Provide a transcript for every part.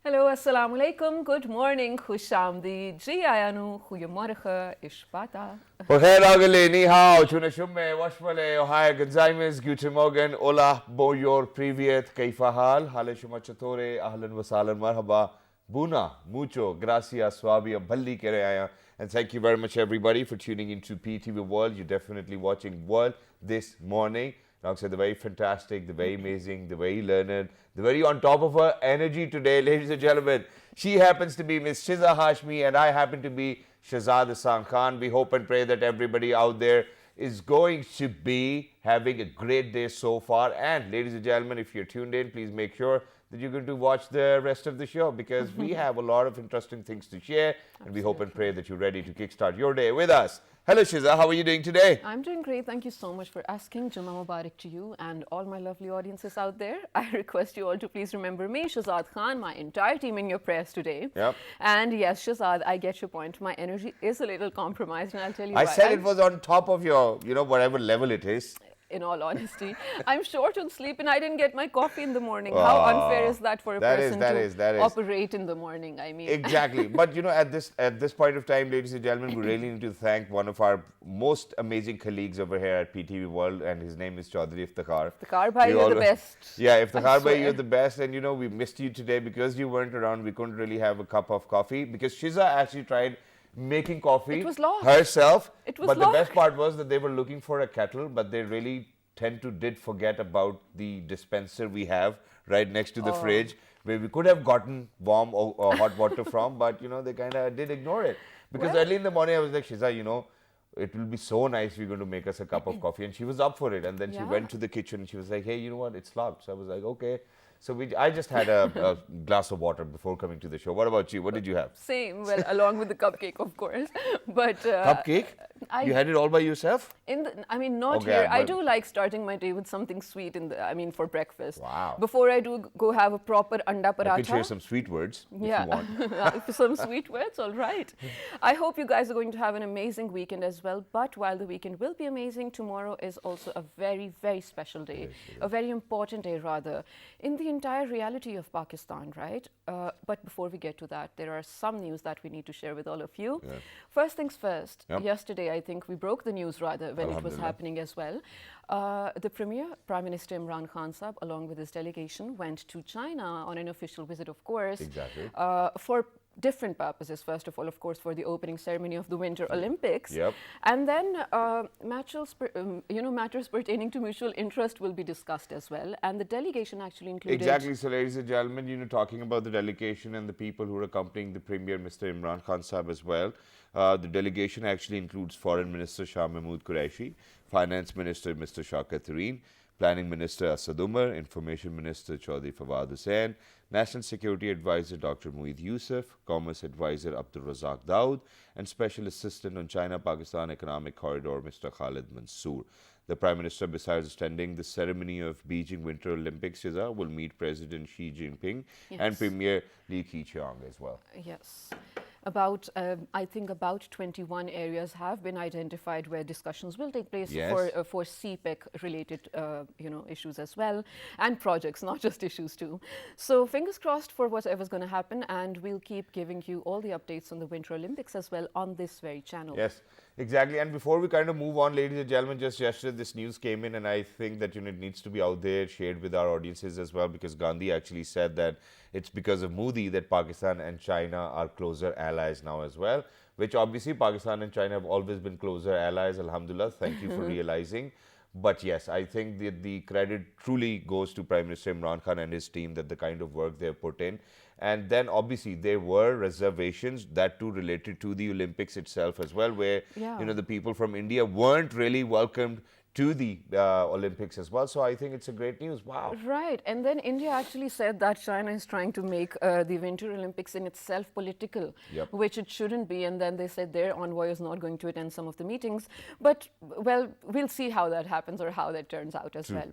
Hallo, assalamu alaikum, good morning, khushamdi, ji ayanu, goedemorgen, ishbata. Woher agale, ni hao, chune shumme, washmale, ohaya, genzaimes, guten Morgen, hola, bonjour, privyet, kaifa hal, hale shuma chatore, ahlan wasalan, marhaba, buna, mucho, gracias, suavi, bhalli kere aaya. And thank you very much everybody for tuning into PTV World. You're definitely watching World this morning. Alongside the very fantastic, the very amazing, the very learned, the very on top of her energy today, ladies and gentlemen. She happens to be Miss Shiza Hashmi and I happen to be Shahzad Hassan Khan. We hope and pray that everybody out there is going to be having a great day so far. And ladies and gentlemen, if you're tuned in, please make sure that you're going to watch the rest of the show because we have a lot of interesting things to share. And we hope and pray that you're ready to kickstart your day with us. Hello Shiza, how are you doing today? I'm doing great. Thank you so much for asking. Jummah Mubarak to you and all my lovely audiences out there. I request you all to please remember me, Shahzad Khan, my entire team in your prayers today. Yep. And yes, Shahzad, I get your point. My energy is a little compromised and I'll tell you why. I said it was on top of your, whatever level it is. In all honesty, I'm short on sleep and I didn't get my coffee in the morning. How unfair is that for a person to operate in the morning? I mean, exactly. But at this point of time, ladies and gentlemen, we really need to thank one of our most amazing colleagues over here at PTV World, and his name is Chaudhary Iftikhar. Iftikhar bhai, you're the best. Yeah, Iftikhar bhai, you're the best, and we missed you today because you weren't around. We couldn't really have a cup of coffee because Shiza actually tried making coffee herself. But the best part was that they were looking for a kettle, but they really did forget about the dispenser we have right next to the fridge, where we could have gotten warm or hot water from, but they kind of did ignore it. Because early in the morning I was like, Shiza, it will be so nice if you're going to make us a cup of coffee. And she was up for it. And then she went to the kitchen and she was like, hey, you know what? It's locked. So I was like, okay. So I just had a glass of water before coming to the show. What about you? What did you have? Same. Well, along with the cupcake, of course. But cupcake? You had it all by yourself? Not here. I do like starting my day with something sweet for breakfast. Wow. Before I do go have a proper anda paratha. I can share some sweet words if you want. Some sweet words, all right. I hope you guys are going to have an amazing weekend as well. But while the weekend will be amazing, tomorrow is also a very, very special day. A very important day, rather, in the entire reality of Pakistan, right? But before we get to that, there are some news that we need to share with all of you. Yeah. First things first, yesterday I think we broke the news rather when it was happening as well. The Premier, Prime Minister Imran Khan Sahab, along with his delegation, went to China on an official visit, of course, for different purposes. First of all, of course, for the opening ceremony of the Winter Olympics. Yep. And then matters pertaining to mutual interest will be discussed as well. And the delegation actually included... Exactly. So, ladies and gentlemen, talking about the delegation and the people who are accompanying the Premier, Mr. Imran Khan Sahab as well. The delegation actually includes Foreign Minister Shah Mahmood Qureshi, Finance Minister Mr. Shaukat Tareen, Planning Minister Asad Umar, Information Minister Chaudhry Fawad Hussain, National Security Advisor Dr. Mueed Yusuf, Commerce Advisor Abdul Razak Daud, and Special Assistant on China-Pakistan Economic Corridor Mr. Khalid Mansoor. The Prime Minister, besides attending the ceremony of Beijing Winter Olympics, will meet President Xi Jinping and Premier Li Keqiang as well. Yes. I think about 21 areas have been identified where discussions will take place for CPEC-related, issues as well, and projects, not just issues too. So fingers crossed for whatever's going to happen, and we'll keep giving you all the updates on the Winter Olympics as well on this very channel. Yes, exactly. And before we kind of move on, ladies and gentlemen, just yesterday this news came in, and I think that it needs to be out there, shared with our audiences as well, because Gandhi actually said that it's because of Modi that Pakistan and China are closer allies now as well, which obviously Pakistan and China have always been closer allies, alhamdulillah. Thank you for realizing. But yes, I think the credit truly goes to Prime Minister Imran Khan and his team, that the kind of work they've put in. And then obviously there were reservations that too related to the Olympics itself as well, where the people from India weren't really welcomed to the Olympics as well. So I think it's a great news. Wow. Right. And then India actually said that China is trying to make the Winter Olympics in itself political, which it shouldn't be. And then they said their envoy is not going to attend some of the meetings. But, well, we'll see how that happens or how that turns out as well.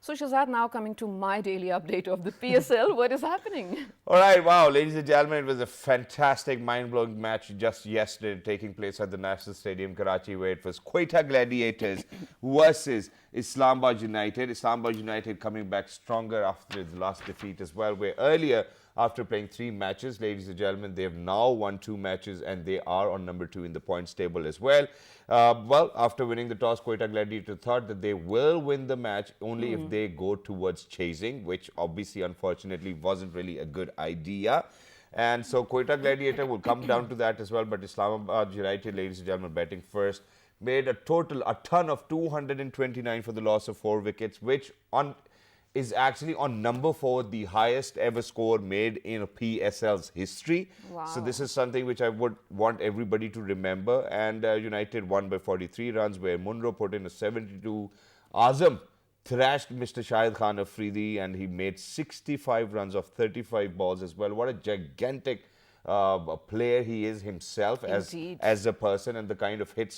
So, Shahzad, now coming to my daily update of the PSL, what is happening? All right, wow, ladies and gentlemen, it was a fantastic, mind-blowing match just yesterday taking place at the National Stadium, Karachi, where it was Quetta Gladiators versus Islamabad United. Islamabad United coming back stronger after the last defeat as well, where earlier, after playing 3 matches, ladies and gentlemen, they have now won 2 matches and they are on number 2 in the points table as well. Well, after winning the toss, Quetta Gladiator thought that they will win the match only if they go towards chasing, which obviously, unfortunately, wasn't really a good idea. And so Quetta Gladiator will come down to that as well, but Islamabad United, ladies and gentlemen, batting first, made a ton of 229 for the loss of 4 wickets, which is actually on number 4, the highest ever score made in PSL's history. Wow. So this is something which I would want everybody to remember. And United won by 43 runs, where Munro put in a 72. Azam thrashed Mr. Shahid Khan Afridi, and he made 65 runs off 35 balls as well. What a gigantic player he is himself as a person, and the kind of hits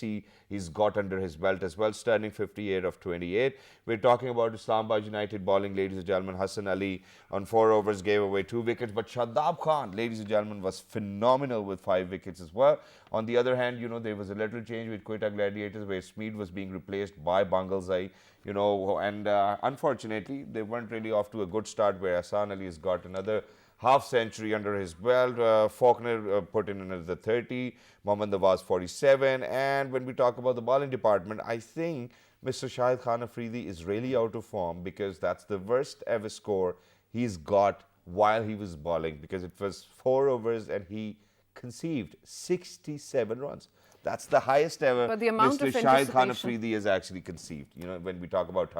he's got under his belt as well. Sterling 58 of 28. We're talking about Islamabad United bowling, ladies and gentlemen. Hassan Ali on 4 overs gave away 2 wickets, but Shadab Khan, ladies and gentlemen, was phenomenal with 5 wickets as well. On the other hand, there was a little change with Quetta Gladiators, where Smeed was being replaced by Bangalzai, and unfortunately they weren't really off to a good start, where Hassan Ali has got another half century under his belt. Faulkner put in another 30, Mohammad Nawaz 47. And when we talk about the bowling department, I think Mr. Shahid Khan Afridi is really out of form, because that's the worst ever score he's got while he was bowling, because it was 4 overs and he conceived 67 runs. That's the highest ever Mr. Shahid Khan Afridi has actually conceived, when we talk about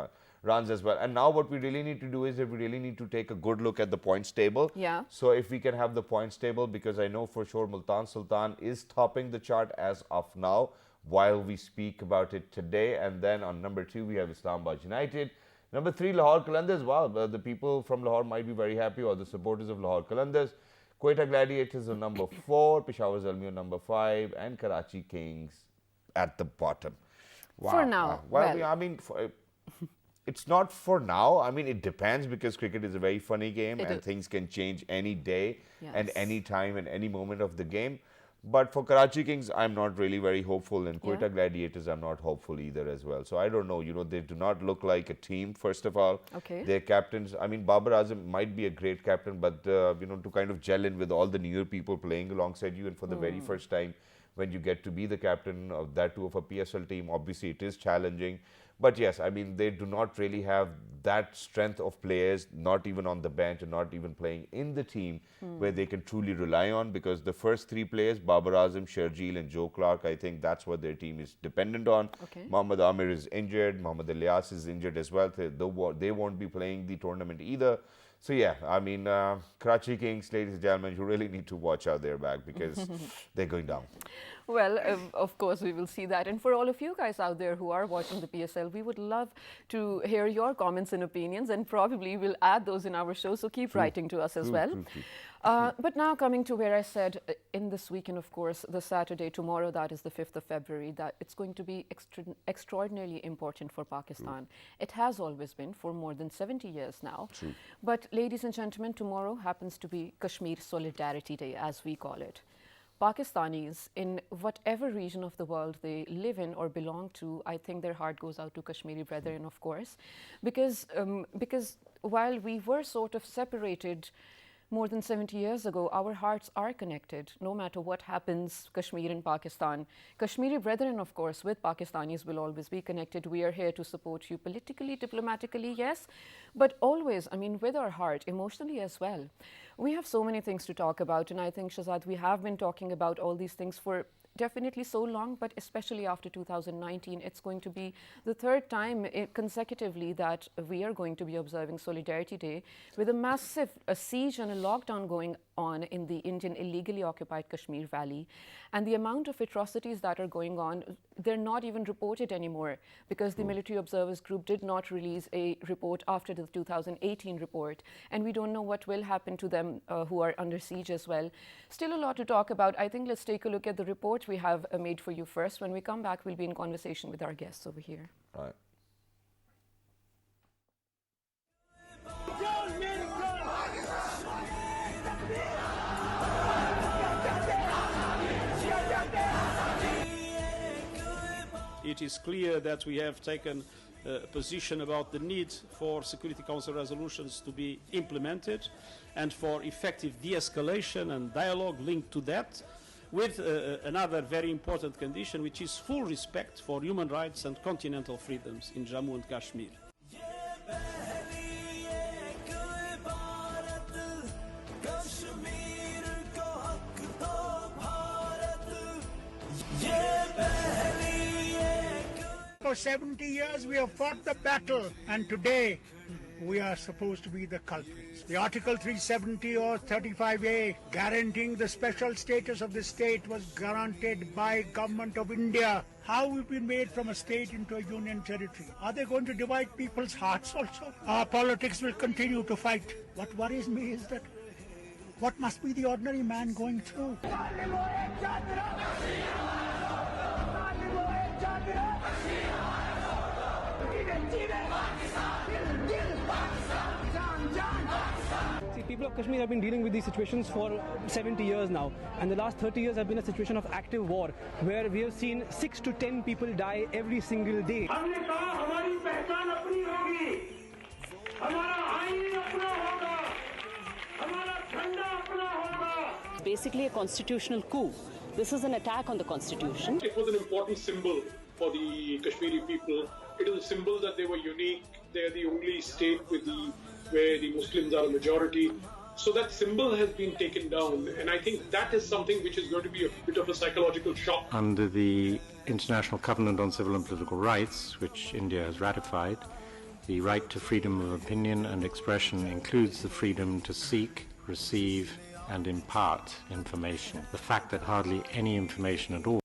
runs as well. And now what we really need to do is that we really need to take a good look at the points table. Yeah. So if we can have the points table, because I know for sure Multan Sultan is topping the chart as of now while we speak about it today. And then on number 2, we have Islamabad United. Number 3, Lahore Qalandars. Wow, the people from Lahore might be very happy, or the supporters of Lahore Qalandars. Quetta Gladiators on number 4, Peshawar Zalmi on number 5, and Karachi Kings at the bottom. Wow. For now. I mean, it's not for now. I mean, it depends, because cricket is a very funny game and things can change any day and any time and any moment of the game. But for Karachi Kings, I'm not really very hopeful, and Quetta Gladiators, I'm not hopeful either as well. So I don't know. They do not look like a team, first of all. Okay. Their captains, I mean, Babar Azam might be a great captain, but, to kind of gel in with all the newer people playing alongside you, and for the very first time, when you get to be the captain of that too of a PSL team, obviously it is challenging. But yes, I mean, they do not really have that strength of players, not even on the bench and not even playing in the team, where they can truly rely on, because the first 3 players, Babar Azam, Sherjeel and Joe Clark, I think that's what their team is dependent on. Okay. Mohammad Amir is injured, Mohammad Ilyas is injured as well. They won't be playing the tournament either. So yeah, I mean, Karachi Kings, ladies and gentlemen, you really need to watch out their back, because they're going down. Well, of course, we will see that. And for all of you guys out there who are watching the PSL, we would love to hear your comments and opinions, and probably we'll add those in our show. So keep writing to us as well. But now coming to where I said in this weekend, of course, the Saturday, tomorrow, that is the 5th of February, that it's going to be extraordinarily important for Pakistan. It has always been for more than 70 years now. But ladies and gentlemen, tomorrow happens to be Kashmir Solidarity Day, as we call it. Pakistanis, in whatever region of the world they live in or belong to, I think their heart goes out to Kashmiri brethren, of course, because while we were sort of separated more than 70 years ago, our hearts are connected, no matter what happens, Kashmir and Pakistan. Kashmiri brethren, of course, with Pakistanis will always be connected. We are here to support you politically, diplomatically, yes, but always, I mean, with our heart, emotionally as well. We have so many things to talk about, and I think, Shahzad, we have been talking about all these things for definitely so long, but especially after 2019, it's going to be the 3rd time consecutively that we are going to be observing Solidarity Day, with a massive siege and a lockdown going on in the Indian illegally occupied Kashmir Valley. And the amount of atrocities that are going on, they're not even reported anymore, because the Military Observers Group did not release a report after the 2018 report. And we don't know what will happen to them who are under siege as well. Still a lot to talk about. I think let's take a look at the report we have made for you first. When we come back, we'll be in conversation with our guests over here. All right. It is clear that we have taken position about the need for Security Council resolutions to be implemented and for effective de-escalation and dialogue linked to that, with another very important condition, which is full respect for human rights and continental freedoms in Jammu and Kashmir. For 70 years we have fought the battle, and today we are supposed to be the culprits. The Article 370 or 35A guaranteeing the special status of the state was granted by Government of India. How we've been made from a state into a union territory? Are they going to divide people's hearts also? Our politics will continue to fight. What worries me is that what must be the ordinary man going through? See, people of Kashmir have been dealing with these situations for 70 years now, and the last 30 years have been a situation of active war, where we have seen 6 to 10 people die every single day. Basically a constitutional coup. This is an attack on the constitution. It was an important symbol for the Kashmiri people. It is a symbol that they were unique. They're the only state where the Muslims are a majority. So that symbol has been taken down, and I think that is something which is going to be a bit of a psychological shock. Under the International Covenant on Civil and Political Rights, which India has ratified, the right to freedom of opinion and expression includes the freedom to seek, receive, and impart information. The fact that hardly any information at all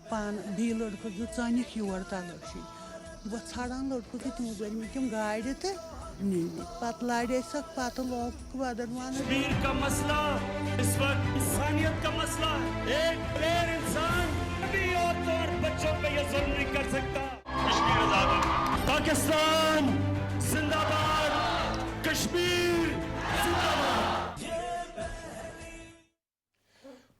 पान भी लड़कों जो चाहे क्यों लड़की वो छाड़ान लड़कों की तुम गई में क्यों गाइड थे नहीं पत लाड़े सक पत लोग वादरवान कश्मीर का मसला इस वक्त इंसानियत का मसला एक बेर इंसान कभी औरतों और बच्चों पे ये जुल्म नहीं कर सकता कश्मीर आजाद पाकिस्तान जिंदाबाद कश्मीर जिंदाबाद.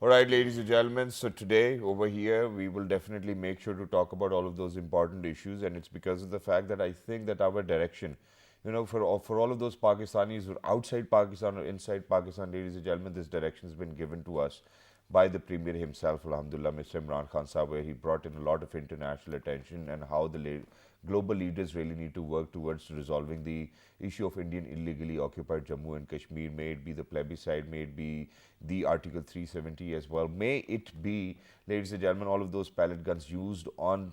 All right, ladies and gentlemen, so today over here we will definitely make sure to talk about all of those important issues, and it's because of the fact that I think that our direction, you know, for all of those Pakistanis who are outside Pakistan or inside Pakistan, ladies and gentlemen, this direction has been given to us by the Premier himself, Alhamdulillah, Mr. Imran Khan Sahab, where he brought in a lot of international attention and how the global leaders really need to work towards resolving the issue of Indian illegally occupied Jammu and Kashmir. May it be the plebiscite, may it be the Article 370 as well. May it be, ladies and gentlemen, all of those pellet guns used on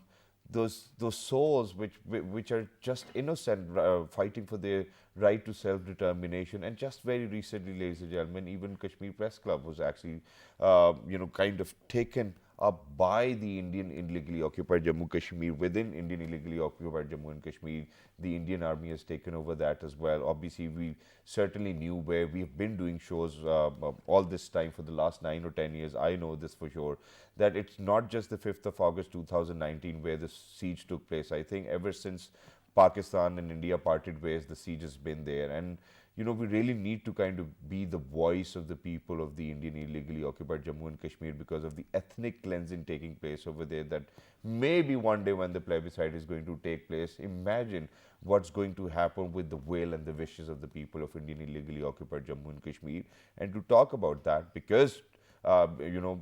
those souls which are just innocent, fighting for their right to self-determination. And just very recently, ladies and gentlemen, even Kashmir Press Club was actually, kind of taken up by the Indian illegally occupied Jammu and Kashmir. Within Indian illegally occupied Jammu and Kashmir, the Indian Army has taken over that as well. Obviously, we certainly knew where we've been doing shows all this time for the last 9 or 10 years. I know this for sure, that it's not just the 5th of August 2019 where the siege took place. I think ever since Pakistan and India parted ways, the siege has been there. And you know, we really need to kind of be the voice of the people of the Indian illegally occupied Jammu and Kashmir because of the ethnic cleansing taking place over there, that maybe one day when the plebiscite is going to take place, imagine what's going to happen with the will and the wishes of the people of Indian illegally occupied Jammu and Kashmir. And to talk about that, because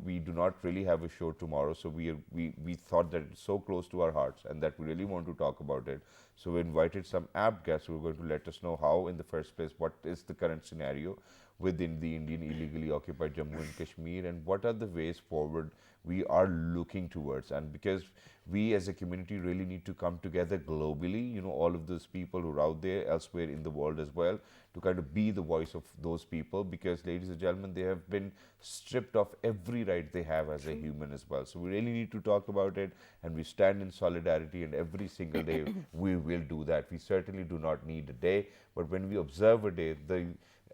we do not really have a show tomorrow, so we thought that it's so close to our hearts and that we really want to talk about it. So we invited some apt guests who are going to let us know how, in the first place, what is the current scenario within the Indian illegally occupied Jammu and Kashmir, and what are the ways forward we are looking towards. And because we as a community really need to come together globally, you know, all of those people who are out there elsewhere in the world as well, to kind of be the voice of those people, because, ladies and gentlemen, they have been stripped of every right they have as a human as well. So we really need to talk about it, and we stand in solidarity, and every single day we will do that. We certainly do not need a day, but when we observe a day,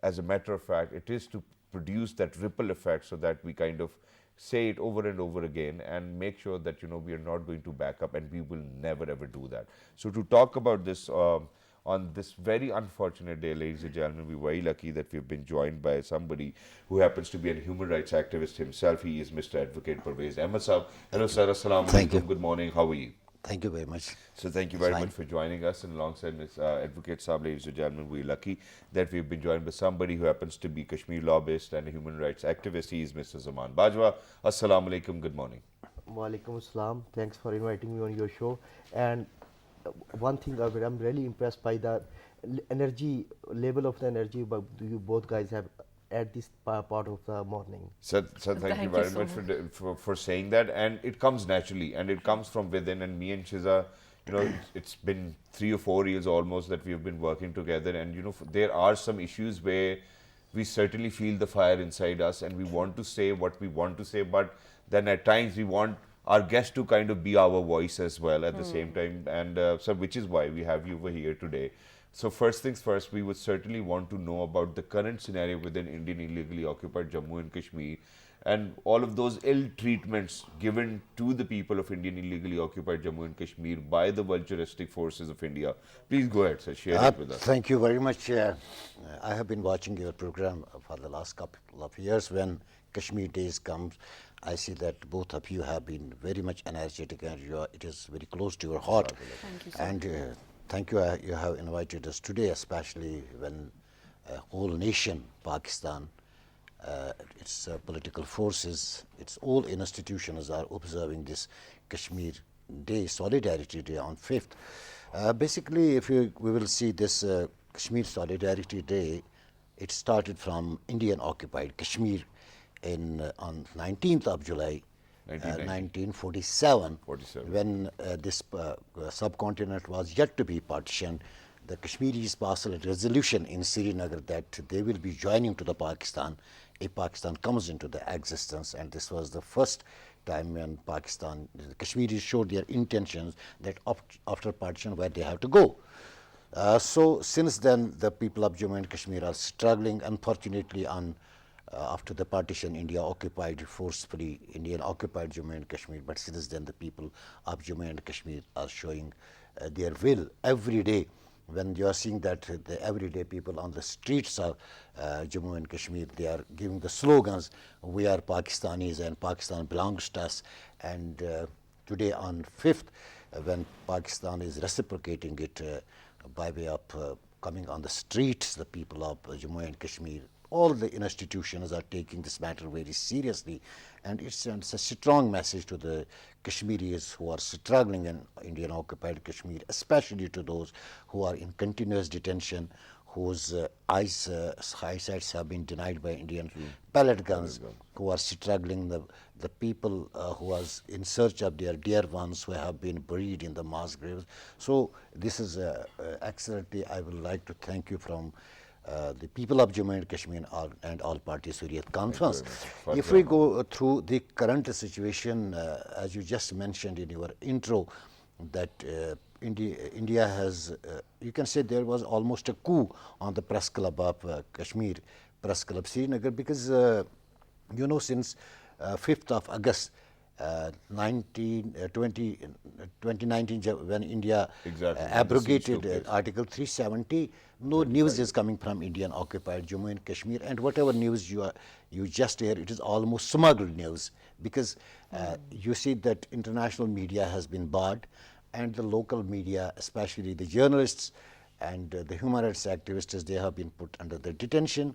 as a matter of fact, it is to produce that ripple effect, so that we kind of say it over and over again and make sure that, you know, we are not going to back up, and we will never ever do that. So to talk about this, on this very unfortunate day, ladies and gentlemen. We're very lucky that we've been joined by somebody who happens to be a human rights activist himself. He is Mr. Advocate Parvez Ahmed Saab. Hello, sir. Assalamu alaikum. Good morning. How are you? Thank you very much. So thank you very much for joining us, and alongside Ms. Advocate Saab, ladies and gentlemen, we're lucky that we've been joined by somebody who happens to be Kashmir lobbyist and a human rights activist. He is Mr. Zaman Bajwa. Assalamu alaikum. Good morning. Walaikum assalam. Thanks for inviting me on your show. And one thing I'm really impressed by the energy level of the energy you both guys have at this part of the morning. So thank you very much for saying that, and it comes naturally and it comes from within. And me and Shiza, you know, it's been 3 or 4 years almost that we've been working together, and you know, there are some issues where we certainly feel the fire inside us and we want to say what we want to say, but then at times we want our guests to kind of be our voice as well at the same time, and so which is why we have you over here today. So first things first, we would certainly want to know about the current scenario within Indian illegally occupied Jammu and Kashmir, and all of those ill treatments given to the people of Indian illegally occupied Jammu and Kashmir by the vulturistic forces of India. Please go ahead, sir, share it with us. Thank you very much. I have been watching your program for the last couple of years. When Kashmir Days comes, I see that both of you have been very much energetic, and it is very close to your heart. Thank you, sir. And thank you. You have invited us today, especially when a whole nation, Pakistan, its political forces, its all institutions are observing this Kashmir Day, Solidarity Day on 5th. Basically, we will see this Kashmir Solidarity Day, it started from Indian occupied Kashmir on 19th of July 1947, when this subcontinent was yet to be partitioned. The Kashmiris passed a resolution in Srinagar that they will be joining to the Pakistan if Pakistan comes into the existence, and this was the first time when the Kashmiris showed their intentions that after partition where they have to go. So since then the people of Jammu and Kashmir are struggling. Unfortunately, after the partition, India occupied forcefully, Indian occupied Jammu and Kashmir, but since then the people of Jammu and Kashmir are showing their will every day. When you are seeing that the everyday people on the streets of Jammu and Kashmir, they are giving the slogans, "We are Pakistanis and Pakistan belongs to us." And today on 5th, when Pakistan is reciprocating it by way of coming on the streets, the people of Jammu and Kashmir, all the institutions are taking this matter very seriously, and it sends a strong message to the Kashmiris who are struggling in Indian occupied Kashmir, especially to those who are in continuous detention, whose eyesights have been denied by Indian pellet guns, who are struggling, the people who are in search of their dear ones who have been buried in the mass graves. So this is excellently, I would like to thank you from the people of Jammu and Kashmir and all parties Hurriyat Conference. If we go through the current situation, as you just mentioned in your intro, that India has, you can say there was almost a coup on the press club of Kashmir, press club Srinagar, because you know, since 5th of August 2019, when India abrogated Article 370, no news is coming from Indian occupied Jammu and Kashmir, and whatever news you just hear, it is almost smuggled news, because you see that international media has been barred, and the local media, especially the journalists and the human rights activists, they have been put under the detention.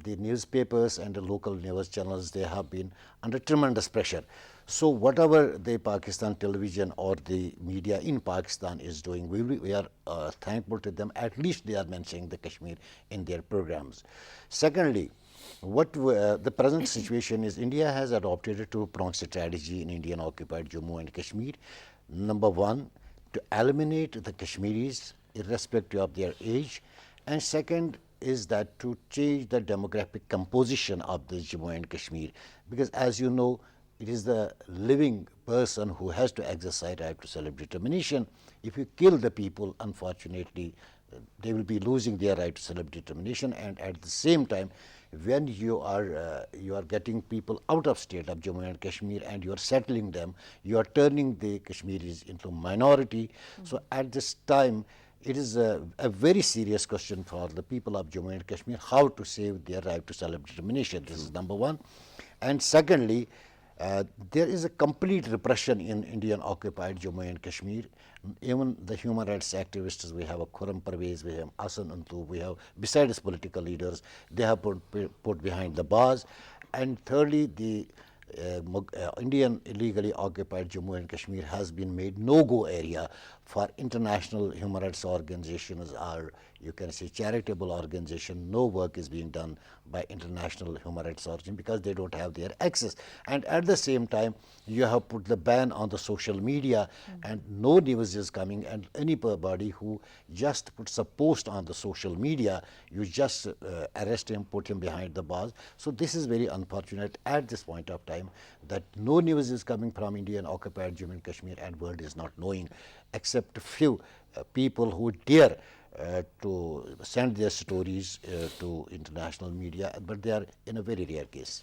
The newspapers and the local news channels, they have been under tremendous pressure. So whatever the Pakistan television or the media in Pakistan is doing, we are thankful to them. At least they are mentioning the Kashmir in their programs. Secondly, what the present situation is, India has adopted a two-pronged strategy in Indian occupied Jammu and Kashmir. Number one, to eliminate the Kashmiris irrespective of their age, and second is that to change the demographic composition of the Jammu and Kashmir, because as you know, it is the living person who has to exercise right to self-determination. If you kill the people, unfortunately, they will be losing their right to self-determination, and at the same time, when you are getting people out of state of Jammu and Kashmir and you are settling them, you are turning the Kashmiris into minority. So at this time, it is a very serious question for the people of Jammu and Kashmir, how to save their right to self-determination. This is number one. And secondly, there is a complete repression in Indian occupied Jammu and Kashmir. Even the human rights activists, we have a Khurram Parvez, we have Asan Antu, we have, besides political leaders, they have put behind the bars. And thirdly, the Indian illegally occupied Jammu and Kashmir has been made no-go area for international human rights organizations, or you can say charitable organization. No work is being done by international human rights organizations because they don't have their access. And at the same time, you have put the ban on the social media, and no news is coming, and anybody who just puts a post on the social media, you just arrest him, put him behind the bars. So this is very unfortunate at this point of time that no news is coming from Indian occupied Jammu and Kashmir, and world is not knowing, except few people who dare to send their stories to international media, but they are in a very rare case.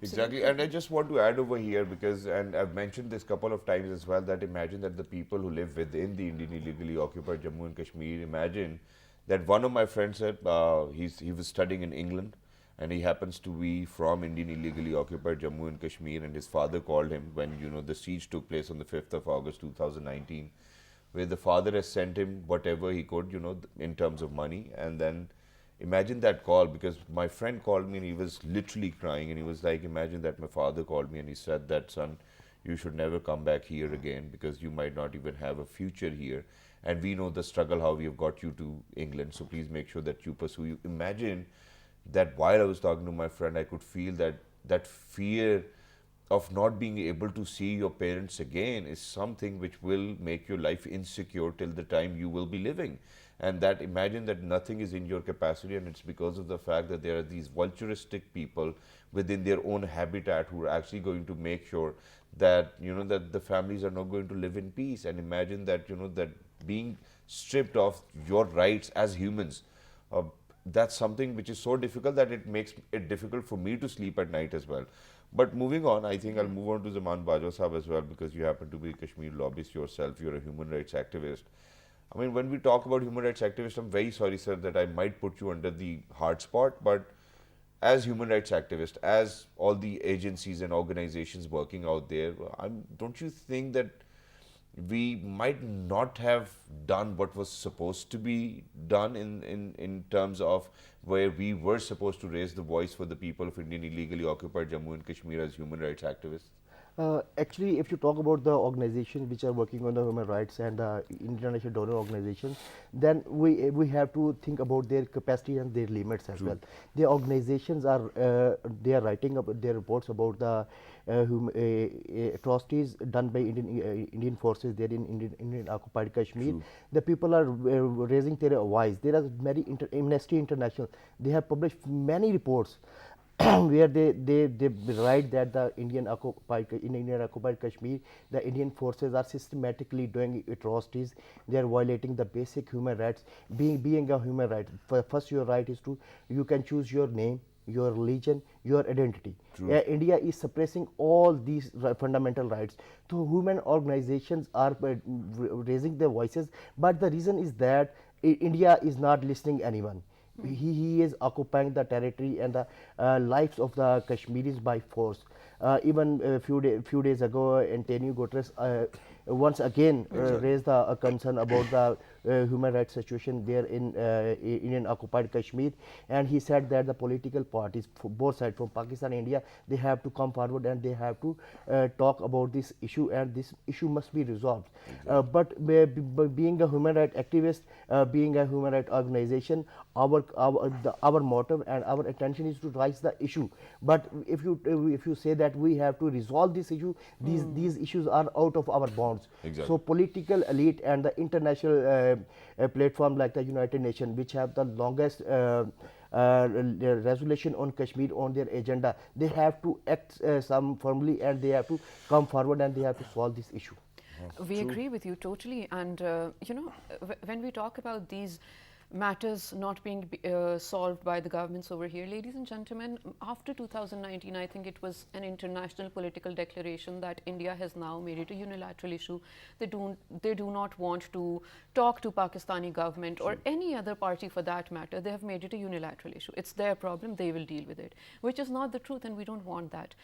Exactly, and I just want to add over here because, and I've mentioned this couple of times as well, that imagine that the people who live within the Indian illegally occupied Jammu and Kashmir, imagine that one of my friends said he was studying in England, and he happens to be from Indian illegally occupied Jammu and Kashmir, and his father called him when the siege took place on the 5th of August 2019, where the father has sent him whatever he could, in terms of money. And then imagine that call, because my friend called me and he was literally crying, and he was like, imagine that my father called me and he said that, son, you should never come back here again because you might not even have a future here, and we know the struggle how we have got you to England, so please make sure that you pursue. You imagine that while I was talking to my friend, I could feel that fear of not being able to see your parents again is something which will make your life insecure till the time you will be living. And that imagine that nothing is in your capacity, and it's because of the fact that there are these vulturistic people within their own habitat who are actually going to make sure that that the families are not going to live in peace. And imagine that that being stripped of your rights as humans, that's something which is so difficult that it makes it difficult for me to sleep at night as well. But moving on, I think I'll move on to Zaman Bajwa Sahab as well, because you happen to be a Kashmir lobbyist yourself, you're a human rights activist. I mean, when we talk about human rights activists, I'm very sorry, sir, that I might put you under the hard spot, but as human rights activists, as all the agencies and organizations working out there, don't you think that we might not have done what was supposed to be done in terms of where we were supposed to raise the voice for the people of Indian illegally occupied Jammu and Kashmir as human rights activists? Actually, if you talk about the organizations which are working on the human rights and the international donor organizations, then we have to think about their capacity and their limits as well. The organizations are they are writing up their reports about the atrocities done by Indian forces there in Indian occupied Kashmir. The people are raising their voice. There are many Amnesty International. They have published many reports where they write that the Indian occupied Kashmir, the Indian forces are systematically doing atrocities. They are violating the basic human rights. Being a human right, first your right is to, you can choose your name, your religion, your identity. India is suppressing all these fundamental rights. So human organizations are raising their voices, but the reason is that India is not listening anyone. He is occupying the territory and the lives of the Kashmiris by force. Even a few days ago, Antonio Guterres once again raised a concern about the human rights situation there in Indian occupied Kashmir, and he said that the political parties, both sides, from Pakistan and India, they have to come forward and they have to talk about this issue, and this issue must be resolved. But being a human rights activist, being a human rights organization, our motive and our attention is to raise the issue. But if you say that we have to resolve this issue, these issues are out of our bounds. So political elite and the international platform like the United Nations, which have the longest resolution on Kashmir on their agenda, they have to act some firmly, and they have to come forward and they have to solve this issue. We agree with you totally, and when we talk about these matters not being solved by the governments over here. Ladies and gentlemen, after 2019, I think it was an international political declaration that India has now made it a unilateral issue. They do not want to talk to Pakistani government or any other party for that matter. They have made it a unilateral issue. It's their problem, they will deal with it, which is not the truth, and we don't want that.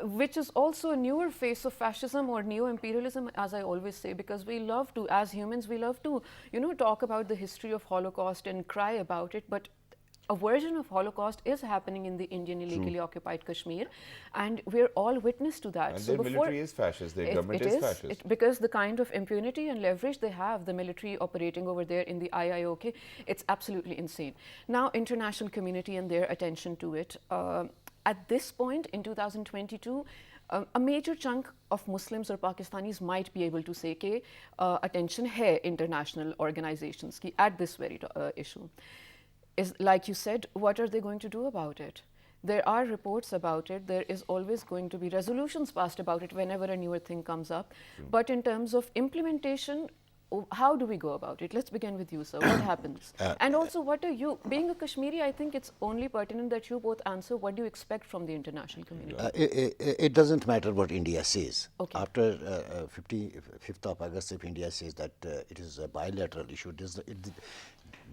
Which is also a newer face of fascism or neo-imperialism, as I always say, because we love to, as humans, we love to, talk about the history of Holocaust and cry about it, but a version of Holocaust is happening in the Indian illegally occupied Kashmir, and we're all witness to that. And their military is fascist, their government is fascist. Because the kind of impunity and leverage they have, the military operating over there in the IIOK, it's absolutely insane. Now, international community and their attention to it. At this point in 2022, a major chunk of Muslims or Pakistanis might be able to say कि attention hai international organizations ki at this very issue. Is, like you said, what are they going to do about it? There are reports about it. There is always going to be resolutions passed about it whenever a newer thing comes up. But in terms of implementation, how do we go about it? Let's begin with you, sir. What happens? And also, what are you, being a Kashmiri, I think it's only pertinent that you both answer, what do you expect from the international community? It doesn't matter what India says. Okay. After 5th of August, if India says that it is a bilateral issue,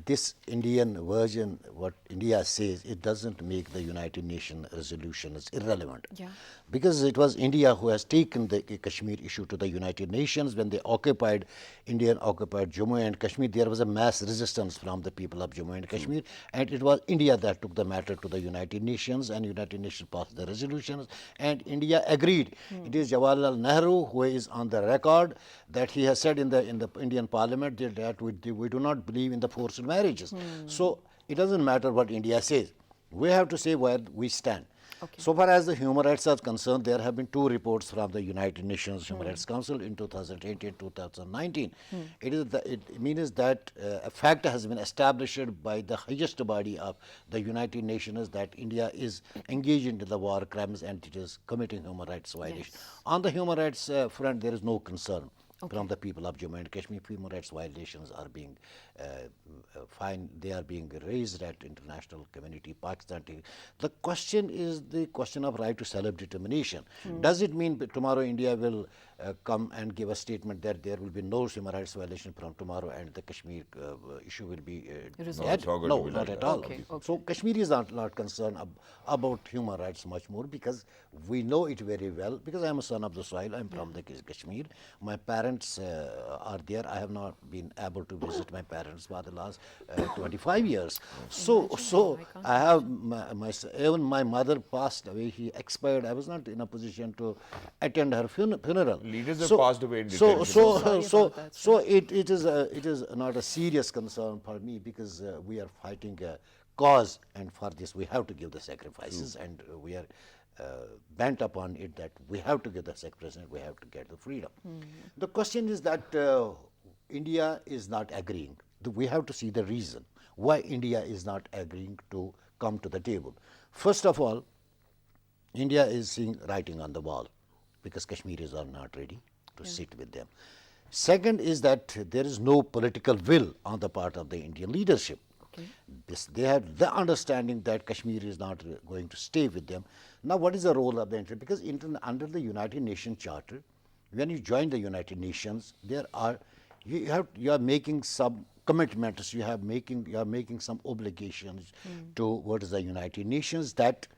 this Indian version, what India says, it doesn't make the United Nations resolutions irrelevant. Yeah. Because it was India who has taken the Kashmir issue to the United Nations. When they occupied, Indian occupied Jammu and Kashmir, there was a mass resistance from the people of Jammu and Kashmir, and it was India that took the matter to the United Nations, and United Nations passed the resolutions, and India agreed. It is Jawaharlal Nehru who is on the record that he has said in the Indian Parliament that we do not believe in the forced marriages. So it doesn't matter what India says. We have to say where we stand. Okay. So far as the human rights are concerned, there have been 2 reports from the United Nations Human Rights Council in 2018 and 2019. It means that a fact has been established by the highest body of the United Nations that India is engaged in the war crimes and it is committing human rights violations. Yes. On the human rights front, there is no concern. From the people of Jammu and Kashmir. Human rights violations are being they are being raised at international community, Pakistan. The question is the question of right to self-determination. Does it mean tomorrow India will come and give a statement that there will be no human rights violation from tomorrow and the Kashmir issue will be resolved? No, not at all. Okay. So Kashmir is not concerned about human rights much more because we know it very well. Because I am a son of the soil, I am from the Kashmir. My parents are there. I have not been able to visit my parents for the last 25 years. So I have even my mother passed away. She expired. I was not in a position to attend her funeral. Leaders have passed away in so detention. it is not a serious concern for me because we are fighting a cause, and for this we have to give the sacrifices, and we are bent upon it that we have to give the sacrifices and we have to get the freedom. The question is that India is not agreeing. We have to see the reason why India is not agreeing to come to the table. First of all, India is seeing writing on the wall because Kashmiris are not ready to sit with them. Second is that there is no political will on the part of the Indian leadership. They have the understanding that Kashmir is not going to stay with them. Now, what is the role of the Indian? Because under the United Nations Charter, when you join the United Nations, you are making some commitments. You are making some obligations towards the United Nations that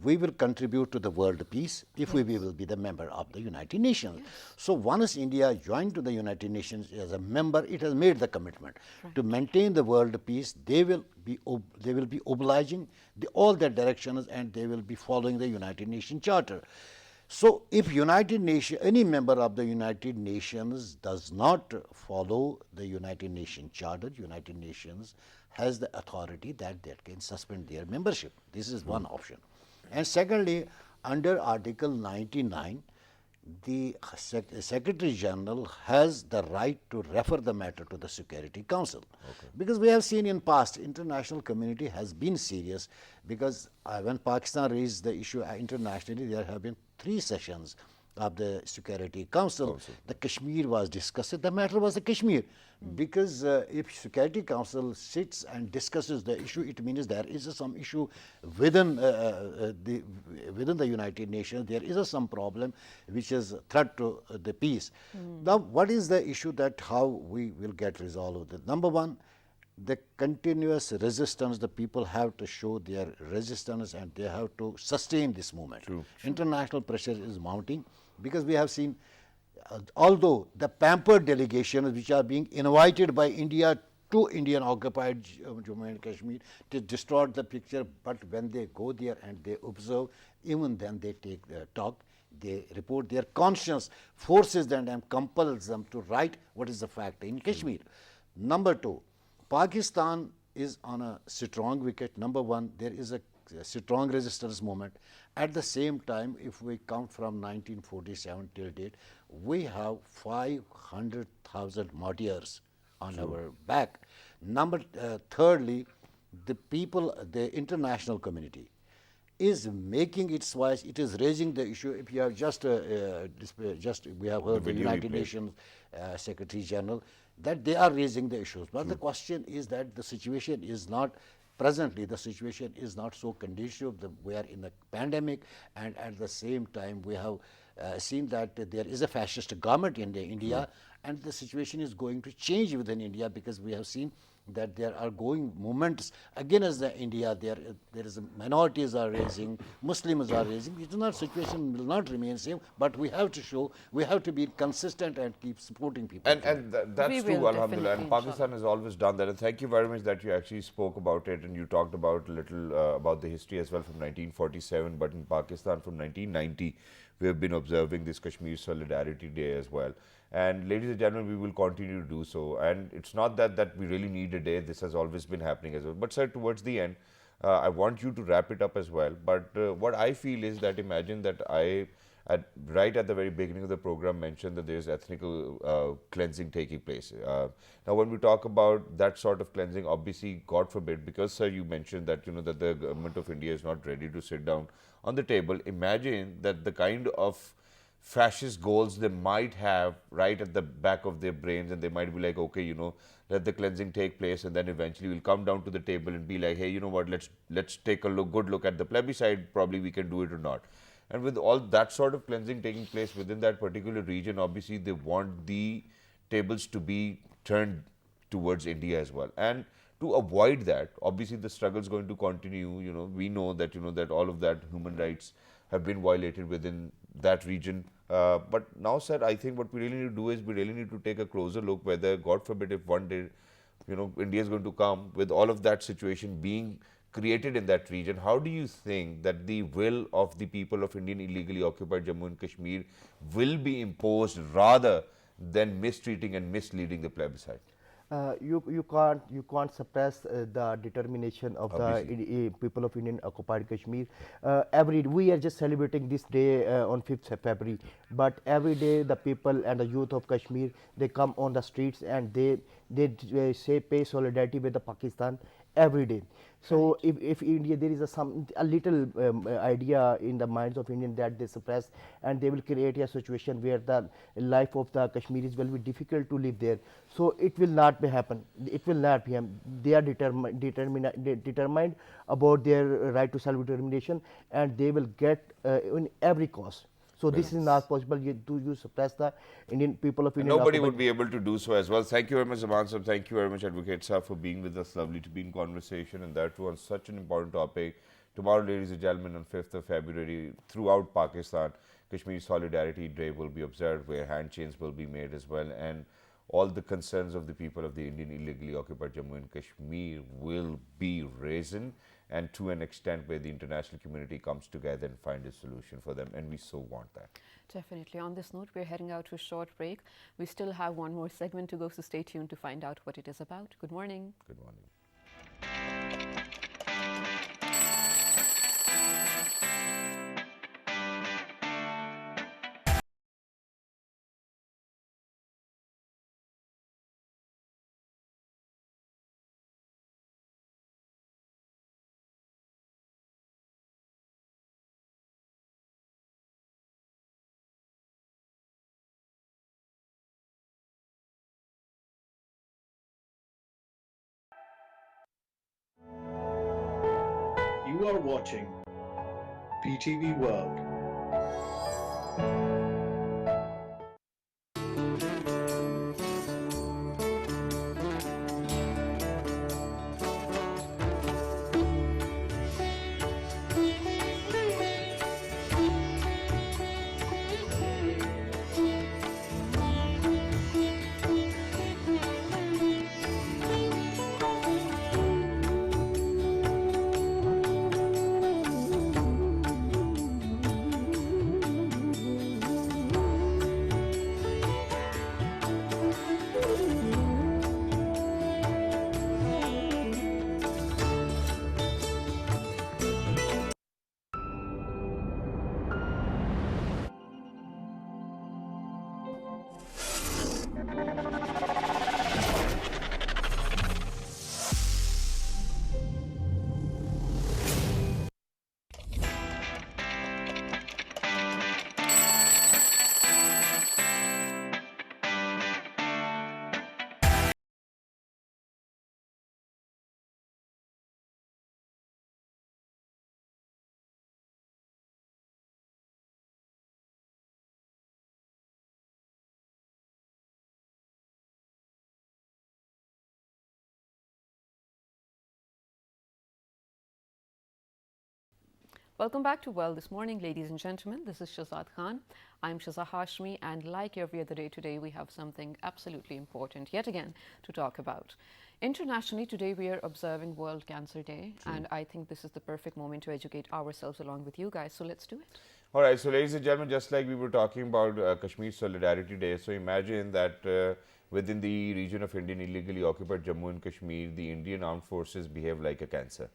we will contribute to the world peace if we will be the member of the United Nations. So once India joined to the United Nations as a member, it has made the commitment to maintain the world peace. They will be obliging all their directions, and they will be following the United Nations Charter. So if any member of the United Nations does not follow the United Nations Charter, United Nations has the authority that can suspend their membership. This is one option. And secondly, under Article 99, the Secretary General has the right to refer the matter to the Security Council. Because we have seen in past, international community has been serious because when Pakistan raised the issue internationally, there have been 3 sessions of the Security Council. The Kashmir was discussed. The matter was the Kashmir, because if Security Council sits and discusses the issue, it means there is some issue within the United Nations. There is some problem which is threat to the peace. Now, what is the issue that how we will get resolved? Number one, the continuous resistance. The people have to show their resistance and they have to sustain this movement. International pressure is mounting, because we have seen, although the pampered delegations which are being invited by India to Indian occupied Jammu and Kashmir to distort the picture, but when they go there and they observe, even then they take the talk, they report, their conscience forces them and compels them to write what is the fact in Kashmir. Number two, Pakistan is on a strong wicket. Number one, there is a strong resistance movement. At the same time, if we count from 1947 till date, we have 500,000 martyrs on our back. Thirdly, the people, the international community is making its voice. It is raising the issue. If you have just we have heard the United Nations Secretary General that they are raising the issues. But the question is that the situation is not, presently the situation is not so conducive. We are in a pandemic, and at the same time we have seen that there is a fascist government in India, and the situation is going to change within India, because we have seen that there are going movements against the India. There is minorities are raising, Muslims are raising. It is not, situation will not remain same, but we have to show, we have to be consistent and keep supporting people. And that's true, alhamdulillah. And Pakistan has always done that. And thank you very much that you actually spoke about it, and you talked about a little about the history as well from 1947. But in Pakistan from 1990, we have been observing this Kashmir Solidarity Day as well. And ladies and gentlemen, we will continue to do so. And it's not that we really need a day. This has always been happening as well. But sir, towards the end, I want you to wrap it up as well. But what I feel is that, imagine that right at the very beginning of the program, mentioned that there is ethnical cleansing taking place. Now, when we talk about that sort of cleansing, obviously, God forbid, because sir, you mentioned that that the government of India is not ready to sit down on the table. Imagine that the kind of fascist goals they might have right at the back of their brains, and they might be like, okay, let the cleansing take place, and then eventually we'll come down to the table and be like, hey, you know what, let's take a good look at the plebiscite, probably we can do it or not. And with all that sort of cleansing taking place within that particular region, obviously they want the tables to be turned towards India as well. And to avoid that, obviously the struggle is going to continue. We know that that all of that human rights have been violated within that region. But now, sir, I think what we really need to do is we really need to take a closer look whether, God forbid, if one day, India is going to come with all of that situation being created in that region, how do you think that the will of the people of Indian illegally occupied Jammu and Kashmir will be imposed rather than mistreating and misleading the plebiscite? You can't suppress the determination of the people of Indian occupied Kashmir. We are just celebrating this day on 5th February, but every day the people and the youth of Kashmir, they come on the streets and they say pay solidarity with the Pakistan every day. So if India, there is a little idea in the minds of Indian that they suppress, and they will create a situation where the life of the Kashmiris will be difficult to live there. So it will not be happen. It will not be. They are determined about their right to self-determination, and they will get in every cost. So this is not possible to suppress the Indian people of India. Nobody would be able to do so as well. Thank you very much, Zaman sir. Thank you very much, Advocate sir, for being with us. Lovely to be in conversation, and that too on such an important topic. Tomorrow, ladies and gentlemen, on 5th of February, throughout Pakistan, Kashmir Solidarity Day will be observed, where handchains will be made as well, and all the concerns of the people of the Indian illegally occupied Jammu and Kashmir will be risen, and to an extent where the international community comes together and find a solution for them, and we so want that. Definitely. On this note, we're heading out to a short break. We still have one more segment to go, so stay tuned to find out what it is about. Good morning. Good morning. You are watching PTV World. Welcome back to Well This Morning, ladies and gentlemen. This is Shazad Khan. I'm Shaza Hashmi, and like every other day today, we have something absolutely important yet again to talk about. Internationally, today we are observing World Cancer Day, and I think this is the perfect moment to educate ourselves along with you guys, so let's do it. All right, so ladies and gentlemen, just like we were talking about Kashmir Solidarity Day, so imagine that within the region of Indian illegally occupied Jammu and Kashmir, the Indian armed forces behave like a cancer.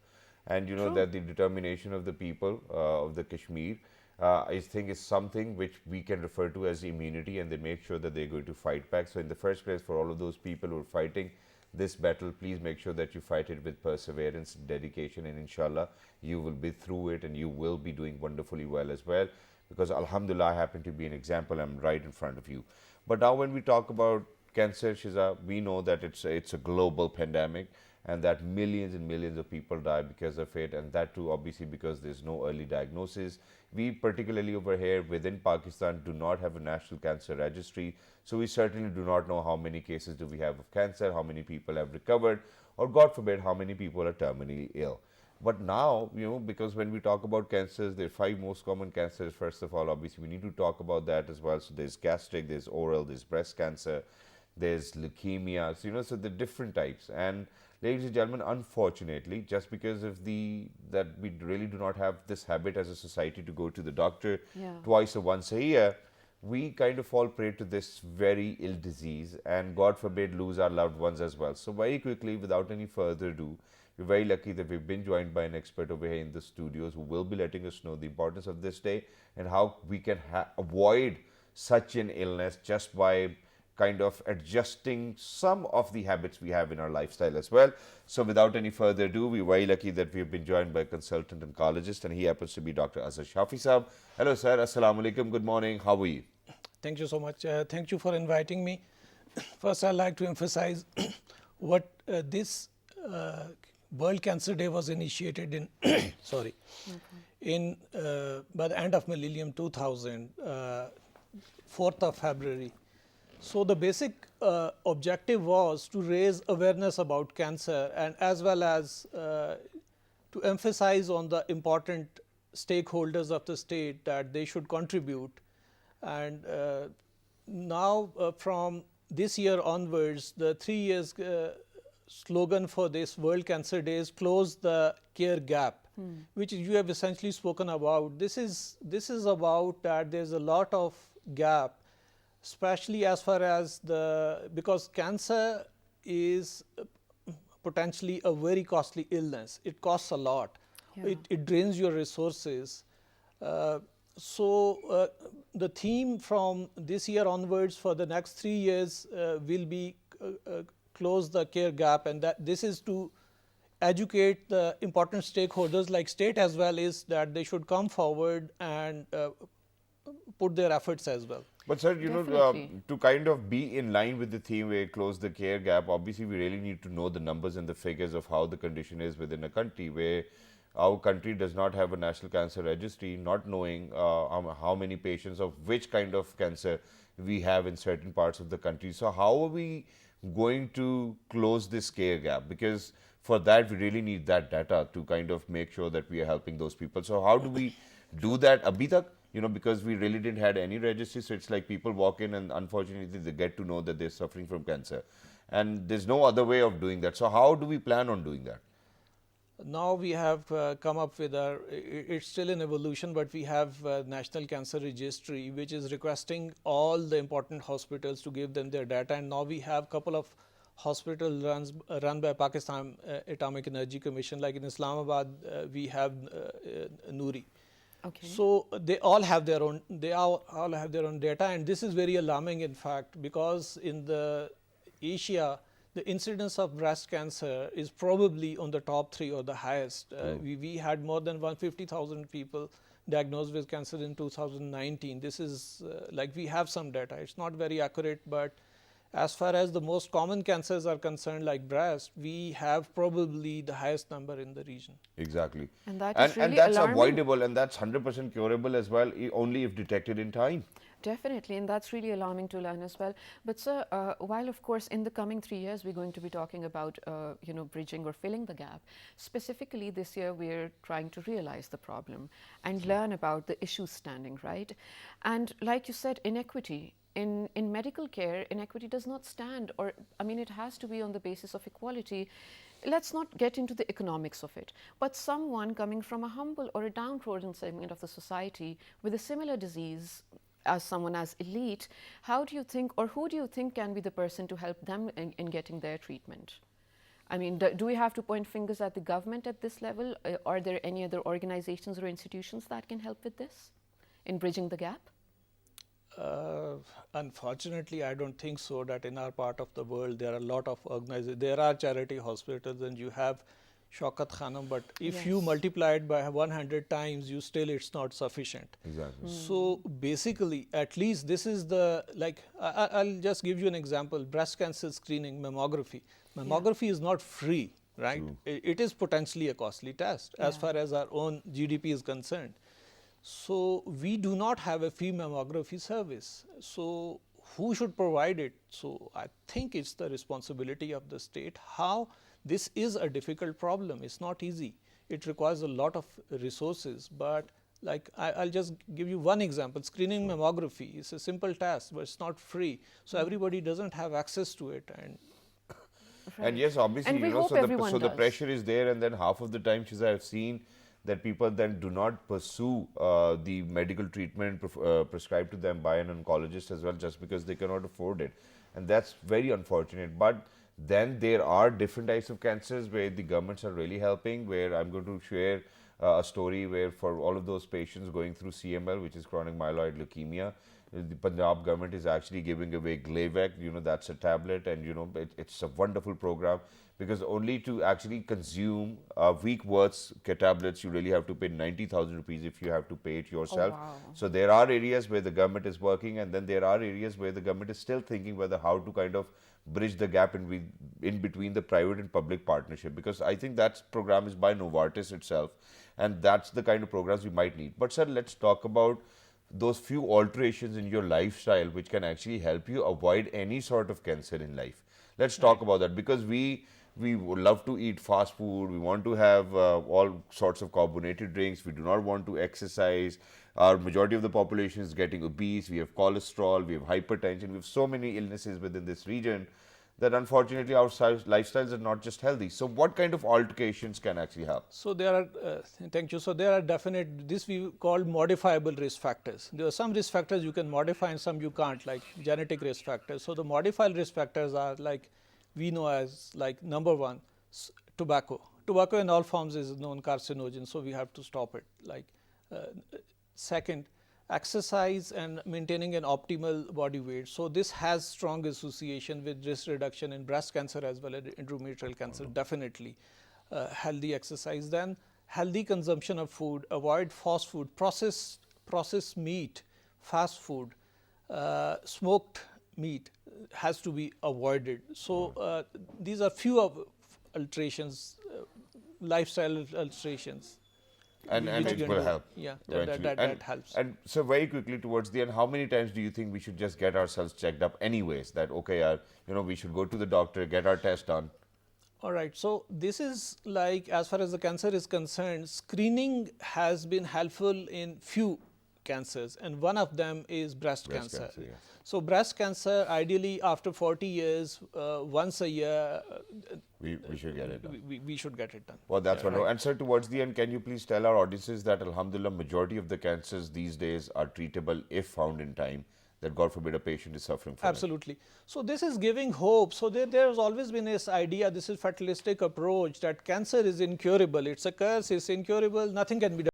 And you know that the determination of the people of the Kashmir, I think, is something which we can refer to as immunity, and they make sure that they're going to fight back. So in the first place, for all of those people who are fighting this battle, please make sure that you fight it with perseverance, dedication, and inshallah, you will be through it and you will be doing wonderfully well as well. Because alhamdulillah, I happen to be an example. I'm right in front of you. But now when we talk about cancer, Shiza, we know that it's a global pandemic, and that millions and millions of people die because of it, and that too obviously because there's no early diagnosis. We particularly over here within Pakistan do not have a national cancer registry, so we certainly do not know how many cases do we have of cancer, how many people have recovered, or God forbid, how many people are terminally ill. But now, you know, because when we talk about cancers, there are 5 most common cancers. First of all, obviously we need to talk about that as well. So there's gastric, there's oral, there's breast cancer, there's leukemia, so, you know, so the different types. And ladies and gentlemen, unfortunately, just because of that we really do not have this habit as a society to go to the doctor twice or once a year, we kind of fall prey to this very ill disease, and God forbid lose our loved ones as well. So very quickly, without any further ado, we're very lucky that we've been joined by an expert over here in the studios who will be letting us know the importance of this day and how we can avoid such an illness just by kind of adjusting some of the habits we have in our lifestyle as well. So without any further ado, we're very lucky that we've been joined by a consultant oncologist, and he happens to be Dr. Azhar Shafi Saab. Hello sir, Assalamu alaikum, good morning, how are you? Thank you so much. Thank you for inviting me. First, I'd like to emphasize what this World Cancer Day was initiated in, sorry, in by the end of millennium 2000, 4th of February. So the basic objective was to raise awareness about cancer, and as well as to emphasize on the important stakeholders of the state that they should contribute. And now from this year onwards, the 3 years slogan for this World Cancer Day is close the care gap, which you have essentially spoken about. This is about that there's a lot of gap, especially as far as because cancer is potentially a very costly illness. It costs a lot. It drains your resources. So the theme from this year onwards for the next 3 years will be close the care gap, and that this is to educate the important stakeholders like state as well, is that they should come forward and put their efforts as well. But sir, you know, to kind of be in line with the theme where close the care gap, obviously we really need to know the numbers and the figures of how the condition is within a country where our country does not have a national cancer registry, not knowing how many patients of which kind of cancer we have in certain parts of the country. So how are we going to close this care gap? Because for that, we really need that data to kind of make sure that we are helping those people. So how do we do that abhi tak? You know, because we really didn't had any registry, so it's like people walk in and unfortunately they get to know that they're suffering from cancer. And there's no other way of doing that. So how do we plan on doing that? Now we have come up with it's still in evolution, but we have National Cancer Registry, which is requesting all the important hospitals to give them their data. And now we have couple of hospitals run by Pakistan Atomic Energy Commission, like in Islamabad, we have Noori. Okay. So they all have their own, all have their own data, and this is very alarming, in fact, because in the Asia, the incidence of breast cancer is probably on the top 3 or the highest. We had more than 150,000 people diagnosed with cancer in 2019. This is like we have some data. It's not very accurate, but as far as the most common cancers are concerned, like breast, we have probably the highest number in the region. Exactly. And that is really and that's alarming. avoidable, and that's 100% curable as well, only if detected in time. Definitely, and that's really alarming to learn as well. But sir, while of course in the coming 3 years we're going to be talking about bridging or filling the gap, specifically this year we're trying to realize the problem and learn about the issues standing, right? And like you said, inequity in medical care, inequity does not stand, or I mean it has to be on the basis of equality. Let's not get into the economics of it, but someone coming from a humble or a downtrodden segment of the society with a similar disease as someone as elite, how do you think, or who do you think can be the person to help them in getting their treatment? I mean, do we have to point fingers at the government at this level? Are there any other organizations or institutions that can help with this in bridging the gap? Unfortunately, I don't think so, that in our part of the world there are a lot of organizations. There are charity hospitals and you have Shaukat Khanam, but if you multiply it by 100 times, it's not sufficient. Exactly. So basically, at least this is the, like, I'll just give you an example. Breast cancer screening, mammography. Mammography is not free, right? It is potentially a costly test as far as our own GDP is concerned. So we do not have a free mammography service. So who should provide it? So I think it's the responsibility of the state. How? This is a difficult problem. It's not easy. It requires a lot of resources, but like I'll just give you one example. Screening mammography is a simple task, but it's not free. So everybody doesn't have access to it. And yes, obviously, and so the pressure is there, and then half of the time, Shiza, I've seen that people then do not pursue the medical treatment prescribed to them by an oncologist as well, just because they cannot afford it. And that's very unfortunate. But then there are different types of cancers where the governments are really helping, where I'm going to share a story where for all of those patients going through CML, which is chronic myeloid leukemia, the Punjab government is actually giving away Glavec, that's a tablet, and it's a wonderful program, because only to actually consume a week worth tablets, you really have to pay 90,000 rupees if you have to pay it yourself. Oh, wow. So there are areas where the government is working, and then there are areas where the government is still thinking whether how to kind of bridge the gap in between the private and public partnership, because I think that program is by Novartis itself, and that's the kind of programs we might need. But sir, let's talk about those few alterations in your lifestyle which can actually help you avoid any sort of cancer in life. Let's talk about that, because we would love to eat fast food, we want to have all sorts of carbonated drinks, we do not want to exercise, our majority of the population is getting obese, we have cholesterol, we have hypertension, we have so many illnesses within this region that unfortunately our lifestyles are not just healthy. So what kind of alterations can actually help? So there are, thank you. So there are definite, this we call modifiable risk factors. There are some risk factors you can modify and some you can't, like genetic risk factors. So the modifiable risk factors are like, we know as like number one, tobacco. Tobacco in all forms is known carcinogen, so we have to stop it. Like second, exercise and maintaining an optimal body weight. So this has strong association with risk reduction in breast cancer as well as endometrial cancer, definitely. Healthy exercise. Then healthy consumption of food, avoid fast food, processed meat, fast food, smoked meat has to be avoided. So these are few of alterations, lifestyle alterations. And which it can will do. help. Yeah, eventually. that helps. And so very quickly towards the end, how many times do you think we should just get ourselves checked up anyways? That, okay, we should go to the doctor, get our test done. All right, so this is like, as far as the cancer is concerned, screening has been helpful in few cancers, and one of them is breast cancer. Yes. So breast cancer, ideally after 40 years, once a year, we should get it done. We should get it done. Well, that's Yeah, wonderful. right. And sir, towards the end, can you please tell our audiences that, alhamdulillah, majority of the cancers these days are treatable if found in time, that God forbid a patient is suffering from Absolutely. So this is giving hope. So there has always been this idea, this is fatalistic approach, that cancer is incurable. It's a curse, it's incurable, nothing can be done.